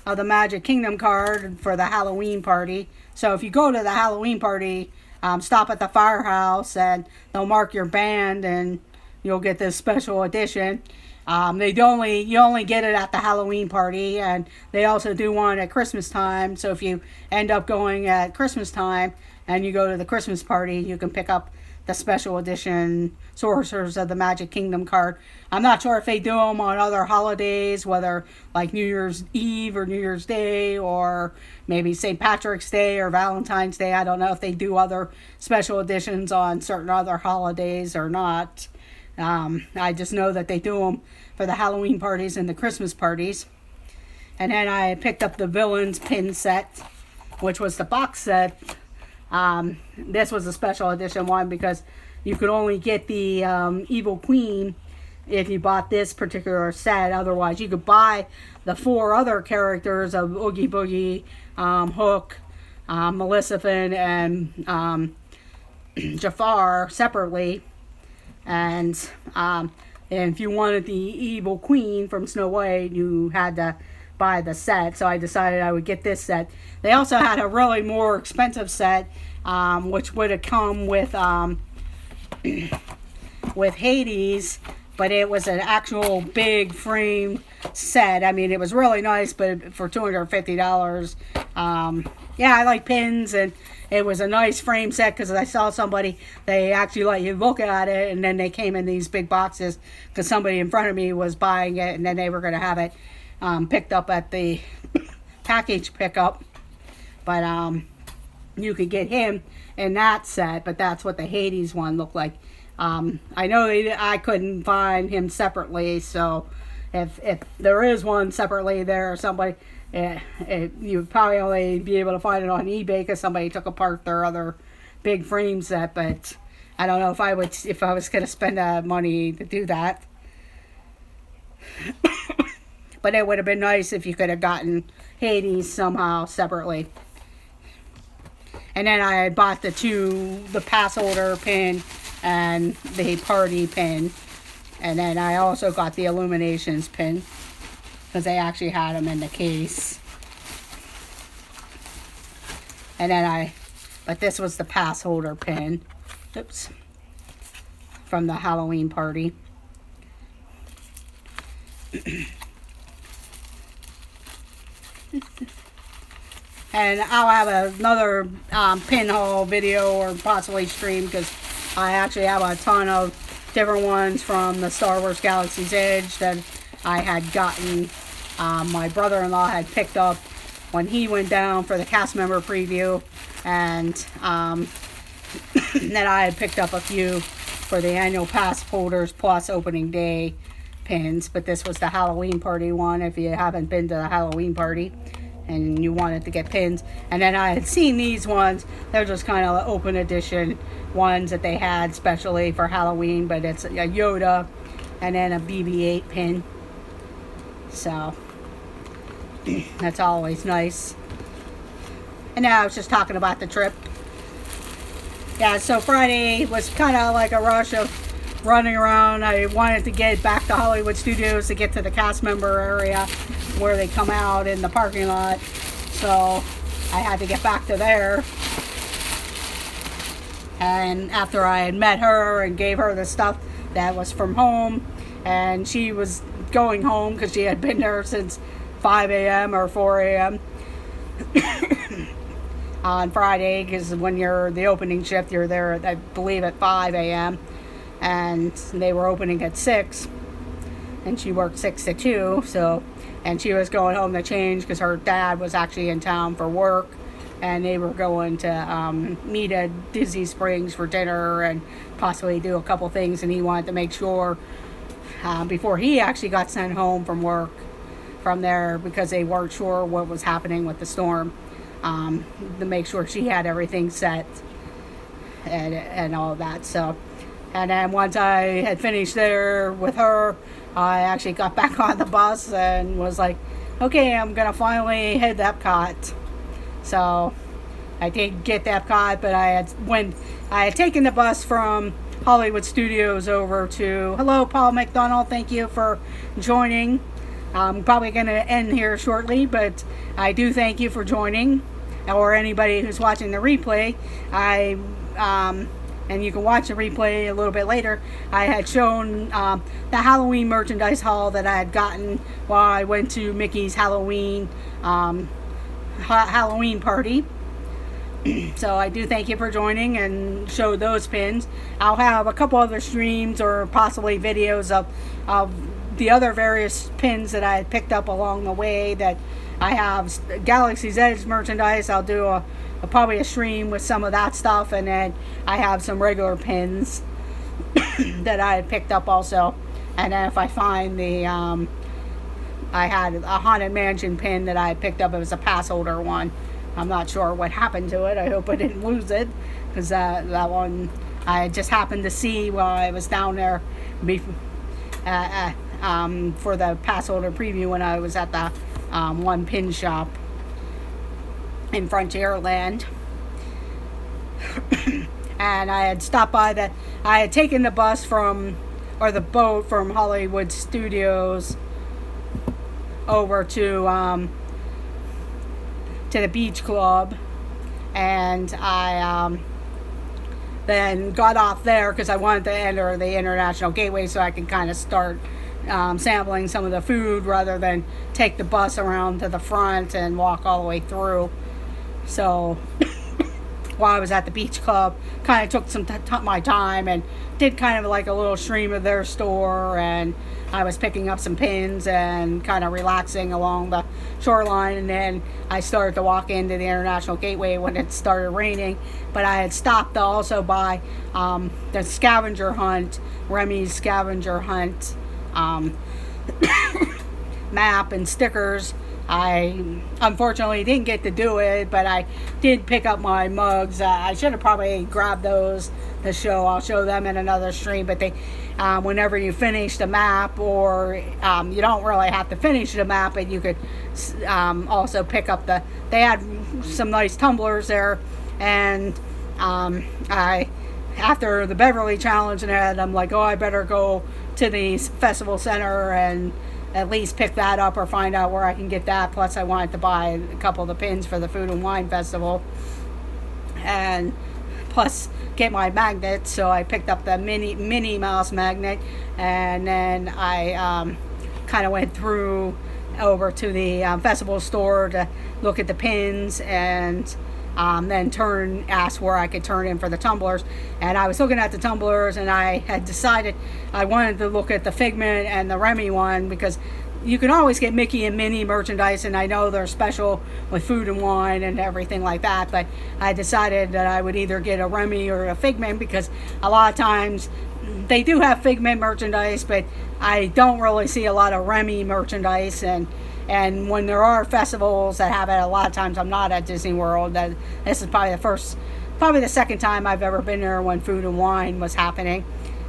of the Magic Kingdom card for the Halloween party. So if you go to the Halloween party, stop at the firehouse and they'll mark your band and you'll get this special edition. You only get it at the Halloween party, and they also do one at Christmas time. So if you end up going at Christmas time and you go to the Christmas party, you can pick up the special edition Sorcerers of the Magic Kingdom card. I'm not sure if they do them on other holidays, whether like New Year's Eve or New Year's Day, or maybe St. Patrick's Day or Valentine's Day. I don't know if they do other special editions on certain other holidays or not. I just know that they do them for the Halloween parties and the Christmas parties. And then I picked up the Villains pin set, which was the box set. This was a special edition one because you could only get the Evil Queen if you bought this particular set. Otherwise, you could buy the 4 other characters of Oogie Boogie, Hook, Maleficent, and Jafar separately. And if you wanted the Evil Queen from Snow White, you had to buy the set. So I decided I would get this set. They also had a really more expensive set, which would have come with Hades, but it was an actual big frame set. I mean, it was really nice, but for $250, yeah, I like pins, and it was a nice frame set because I saw somebody, they actually let you look at it, and then they came in these big boxes because somebody in front of me was buying it, and then they were going to have it picked up at the package pickup. But you could get him in that set, but that's what the Hades one looked like. I know I couldn't find him separately, so if there is one separately there or somebody, you would probably only be able to find it on eBay because somebody took apart their other big frame set. But I don't know if I was going to spend money to do that. But it would have been nice if you could have gotten Hades somehow separately. And then I bought the pass holder pin and the party pin. And then I also got the Illuminations pin because they actually had them in the case. And then but this was the pass holder pin. Oops. From the Halloween party. And I'll have another pin haul video or possibly stream because I actually have a ton of different ones from the Star Wars Galaxy's Edge that I had gotten. My brother-in-law had picked up when he went down for the cast member preview, and then I had picked up a few for the annual pass holders plus opening day pins. But this was the Halloween party one if you haven't been to the Halloween party and you wanted to get pins. And then I had seen these ones. They're just kind of open edition ones that they had specially for Halloween, but it's a Yoda and then a BB-8 pin. So that's always nice. And now I was just talking about the trip. Yeah, so Friday was kind of like a rush of running around. I wanted to get back to Hollywood Studios to get to the cast member area where they come out in the parking lot. So I had to get back to there. And after I had met her and gave her the stuff that was from home, and she was going home because she had been there since 5 a.m. or 4 a.m. on Friday, because when you're the opening shift, you're there, I believe, at 5 a.m. and they were opening at 6, and she worked 6 to 2, so, and she was going home to change because her dad was actually in town for work, and they were going to meet at Disney Springs for dinner and possibly do a couple things, and he wanted to make sure before he actually got sent home from work from there, because they weren't sure what was happening with the storm, to make sure she had everything set and all of that. So, and then once I had finished there with her, I actually got back on the bus and was like, okay, I'm gonna finally head to Epcot. So I did get to Epcot, but I had taken the bus from Hollywood Studios over to, hello Paul McDonald, thank you for joining. I'm probably going to end here shortly, but I do thank you for joining, or anybody who's watching the replay. I and you can watch the replay a little bit later, I had shown the Halloween merchandise haul that I had gotten while I went to Mickey's Halloween Halloween party. So I do thank you for joining and show those pins. I'll have a couple other streams or possibly videos of the other various pins that I picked up along the way. That I have Galaxy's Edge merchandise. I'll do probably a stream with some of that stuff, and then I have some regular pins that I had picked up also. And then if I find the I had a Haunted Mansion pin that I had picked up. It was a pass holder one. I'm not sure what happened to it. I hope I didn't lose it, because that one I just happened to see while I was down there for the pass holder preview when I was at the one pin shop in Frontierland. And I had stopped by I had taken the bus or the boat from Hollywood Studios over to the beach club, and I then got off there because I wanted to enter the International Gateway so I can kind of start sampling some of the food rather than take the bus around to the front and walk all the way through. So while I was at the beach club, kind of took some my time and did kind of like a little stream of their store, and I was picking up some pins and kind of relaxing along the shoreline. And then I started to walk into the International Gateway when it started raining, but I had stopped also by the scavenger hunt, Remy's scavenger hunt map and stickers. I unfortunately didn't get to do it, but I did pick up my mugs. I should have probably grabbed those to show. I'll show them in another stream, but they whenever you finish the map, or you don't really have to finish the map, but you could also pick up they had some nice tumblers there. And after the Beverly Challenge and that, I'm like, oh, I better go to the festival center and at least pick that up or find out where I can get that. Plus I wanted to buy a couple of the pins for the Food and Wine Festival, and plus get my magnet. So I picked up the Minnie Mouse magnet, and then I kind of went through over to the festival store to look at the pins, and then asked where I could turn in for the tumblers. And I was looking at the tumblers, and I had decided I wanted to look at the Figment and the Remy one, because you can always get Mickey and Minnie merchandise, and I know they're special with Food and Wine and everything like that, but I decided that I would either get a Remy or a Figment, because a lot of times they do have Figment merchandise, but I don't really see a lot of Remy merchandise. And when there are festivals that have it, a lot of times I'm not at Disney World. This is probably the second time I've ever been there when Food and Wine was happening.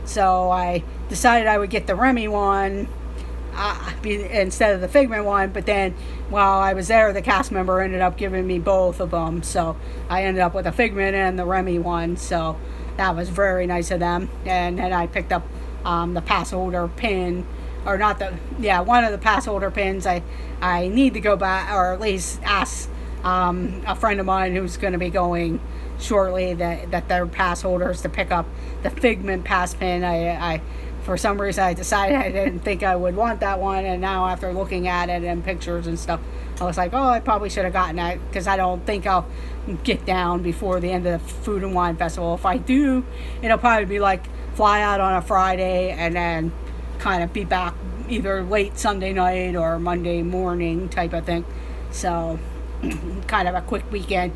So I decided I would get the Remy one instead of the Figment one. But then while I was there, the cast member ended up giving me both of them. So I ended up with a Figment and the Remy one. So that was very nice of them. And then I picked up the pass holder pin. Or not one of the pass holder pins. I need to go back, or at least ask a friend of mine who's going to be going shortly that they're pass holders to pick up the Figment pass pin. I for some reason I decided I didn't think I would want that one, and now after looking at it and pictures and stuff, I was like, oh, I probably should have gotten that, because I don't think I'll get down before the end of the Food and Wine Festival. If I do, it'll probably be like fly out on a Friday and then kind of be back either late Sunday night or Monday morning type of thing. So kind of a quick weekend.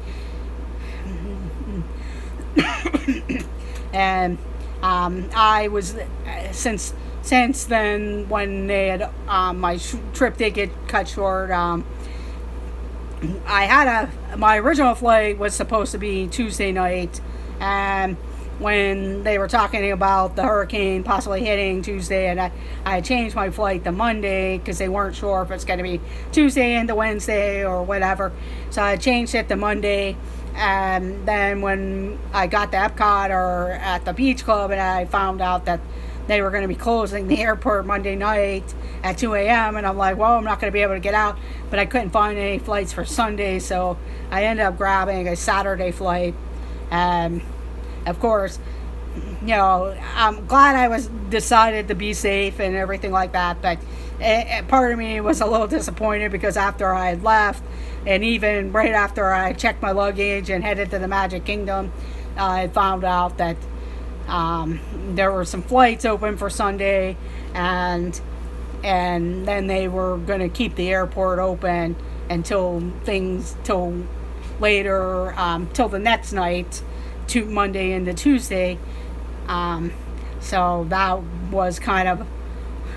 And I was since then, when they had my trip did get cut short, I had my original flight was supposed to be Tuesday night, and when they were talking about the hurricane possibly hitting Tuesday, and I changed my flight to Monday because they weren't sure if it's going to be Tuesday into Wednesday or whatever. So I changed it to Monday. And then when I got to Epcot or at the beach club, and I found out that they were going to be closing the airport Monday night at 2 a.m. And I'm like, well, I'm not going to be able to get out. But I couldn't find any flights for Sunday, so I ended up grabbing a Saturday flight. And of course, I'm glad I was decided to be safe and everything like that, but part of me was a little disappointed because after I had left, and even right after I checked my luggage and headed to the Magic Kingdom, I found out that there were some flights open for Sunday, and then they were going to keep the airport open until later, till the next night, to Monday into Tuesday. So that was kind of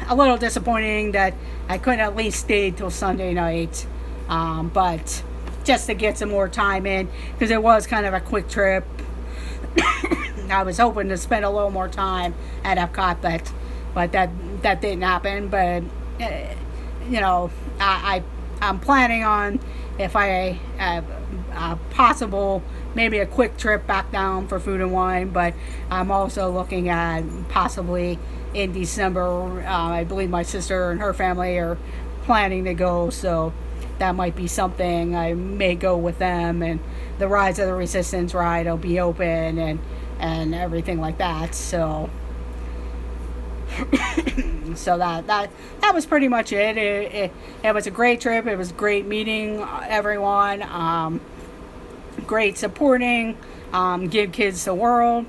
a little disappointing that I couldn't at least stay till Sunday night, but just to get some more time in, because it was kind of a quick trip. I was hoping to spend a little more time at Epcot, but that didn't happen. But I'm planning on, if I possible, maybe a quick trip back down for Food and Wine. But I'm also looking at possibly in December. I believe my sister and her family are planning to go, so that might be something. I may go with them, and the Rise of the Resistance ride will be open, and everything like that. So so that was pretty much it. It was a great trip. It was great meeting everyone. Great supporting. Give Kids the World.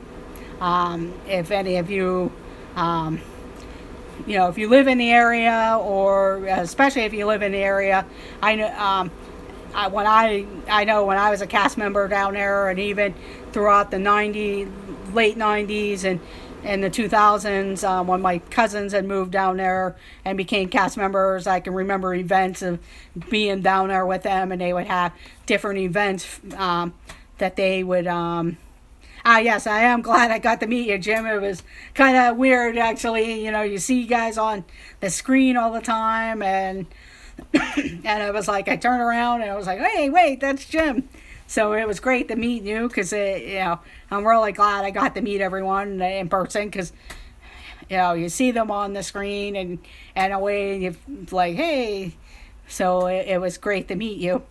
If any of you, if you live in the area, or especially if you live in the area, I know. When I was a cast member down there, and even throughout the late 90s and the 2000s, when my cousins had moved down there and became cast members, I can remember events of being down there with them, and they would have different events that they would. Yes, I am glad I got to meet you, Jim. It was kind of weird, actually. You see you guys on the screen all the time, and it was like I turned around and I was like, hey, wait, that's Jim. So it was great to meet you, because I'm really glad I got to meet everyone in person, because you see them on the screen and away, and you're like, hey. So it was great to meet you.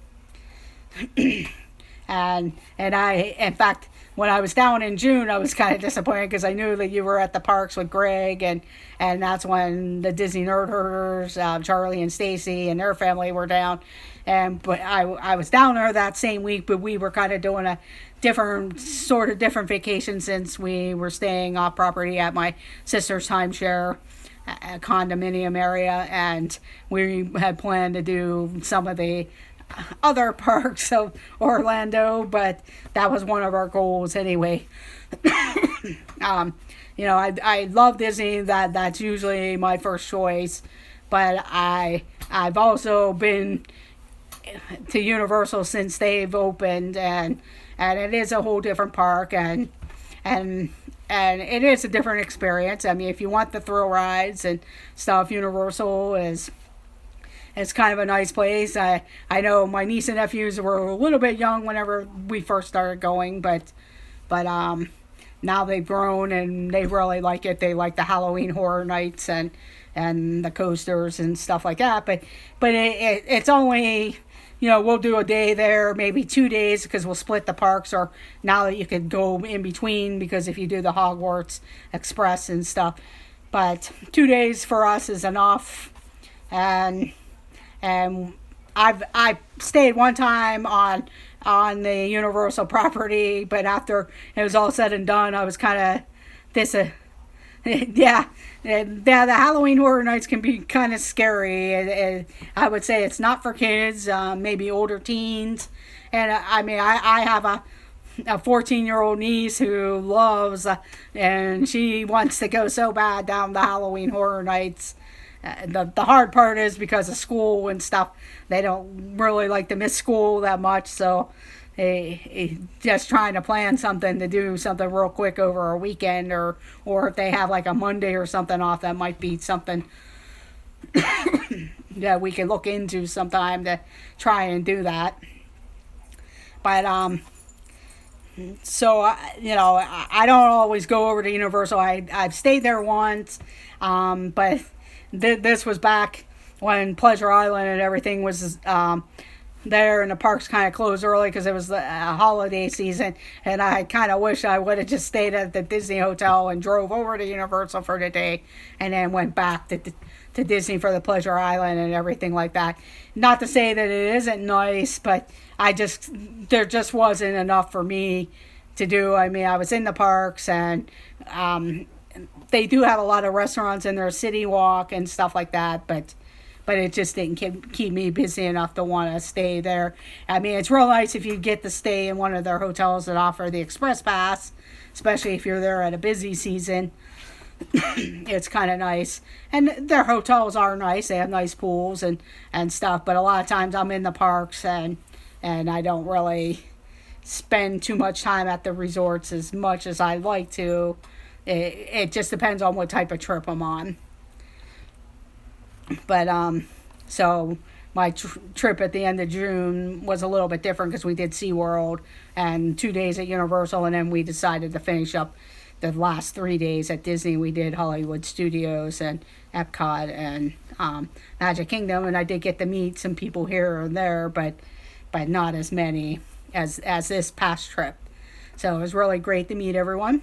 and I, in fact, when I was down in June, I was kind of disappointed, because I knew that you were at the parks with Greg, and that's when the Disney Nerd Herders, Charlie and Stacy and their family were down. But I was down there that same week, but we were kind of doing a different vacation, since we were staying off property at my sister's timeshare condominium area, and we had planned to do some of the other parks of Orlando, but that was one of our goals anyway. I love Disney. That's usually my first choice, but I've also been to Universal since they've opened, and it is a whole different park, and it is a different experience. I mean, if you want the thrill rides and stuff, Universal is. It's kind of a nice place. I know my niece and nephews were a little bit young whenever we first started going, but now they've grown and they really like it. They like the Halloween Horror Nights and the coasters and stuff like that. But it's only, we'll do a day there, maybe 2 days, because we'll split the parks. Or now that you could go in between, because if you do the Hogwarts Express and stuff, but 2 days for us is enough. And I've stayed one time on the Universal property, but after it was all said and done, I was kind of yeah, the Halloween Horror Nights can be kind of scary. I would say it's not for kids, maybe older teens. And I mean, I have a 14-year-old niece who loves, and she wants to go so bad down the Halloween Horror Nights. The hard part is, because of school and stuff, they don't really like to miss school that much, so just trying to plan something to do something real quick over a weekend, or if they have like a Monday or something off, that might be something that we can look into sometime to try and do that. But so I don't always go over to Universal. I've stayed there once, but this was back when Pleasure Island and everything was there, and the parks kind of closed early because it was the holiday season, and I kind of wish I would have just stayed at the Disney hotel and drove over to Universal for the day and then went back to Disney for the Pleasure Island and everything like that. Not to say that it isn't nice, but there just wasn't enough for me to do. I mean, I was in the parks, and they do have a lot of restaurants in their City Walk and stuff like that, but it just didn't keep me busy enough to want to stay there. I mean, it's real nice if you get to stay in one of their hotels that offer the Express Pass, especially if you're there at a busy season. It's kind of nice. And their hotels are nice. They have nice pools and stuff, but a lot of times I'm in the parks, and I don't really spend too much time at the resorts as much as I'd like to. It just depends on what type of trip I'm on. But so my trip at the end of June was a little bit different because we did SeaWorld and 2 days at Universal, and then we decided to finish up the last 3 days at Disney. We did Hollywood Studios and Epcot and Magic Kingdom, and I did get to meet some people here and there, but not as many as this past trip. So it was really great to meet everyone.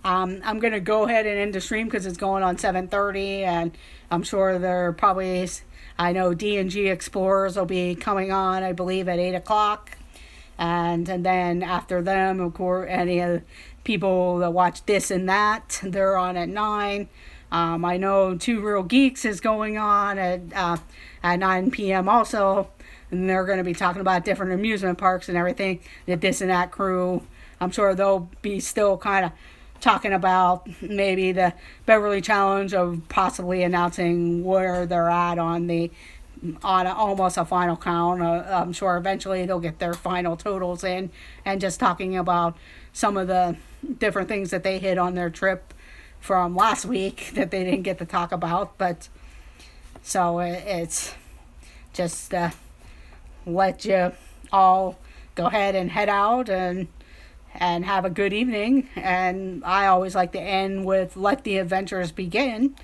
I'm going to go ahead and end the stream because it's going on 7:30, and I'm sure there probably is, I know D&G Explorers will be coming on, I believe, at 8 o'clock. And then after them, of course, any of the people that watch this and that, they're on at 9. I know Two Real Geeks is going on at 9 p.m. also, and they're going to be talking about different amusement parks and everything. The This and That crew, I'm sure they'll be still kind of talking about maybe the Beverly Challenge, of possibly announcing where they're at on almost a final count. I'm sure eventually they'll get their final totals in, and just talking about some of the different things that they hit on their trip from last week that they didn't get to talk about. But so it's just let you all go ahead and head out and have a good evening. And I always like to end with "Let the adventures begin."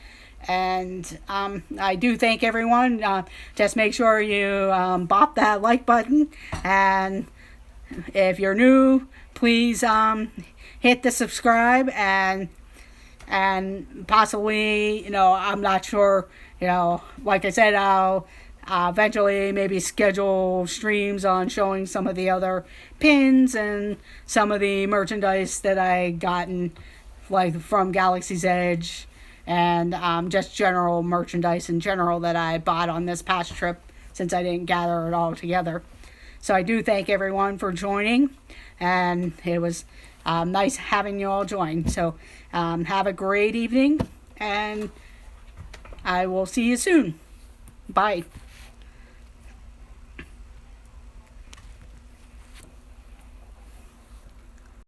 And I do thank everyone. Just make sure you bop that like button, and if you're new, please hit the subscribe, and possibly, I'm not sure, like I said, I'll eventually maybe schedule streams on showing some of the other pins and some of the merchandise that I gotten, like from Galaxy's Edge, and just general merchandise in general that I bought on this past trip, since I didn't gather it all together. So I do thank everyone for joining, and it was nice having you all join. So have a great evening, and I will see you soon. Bye.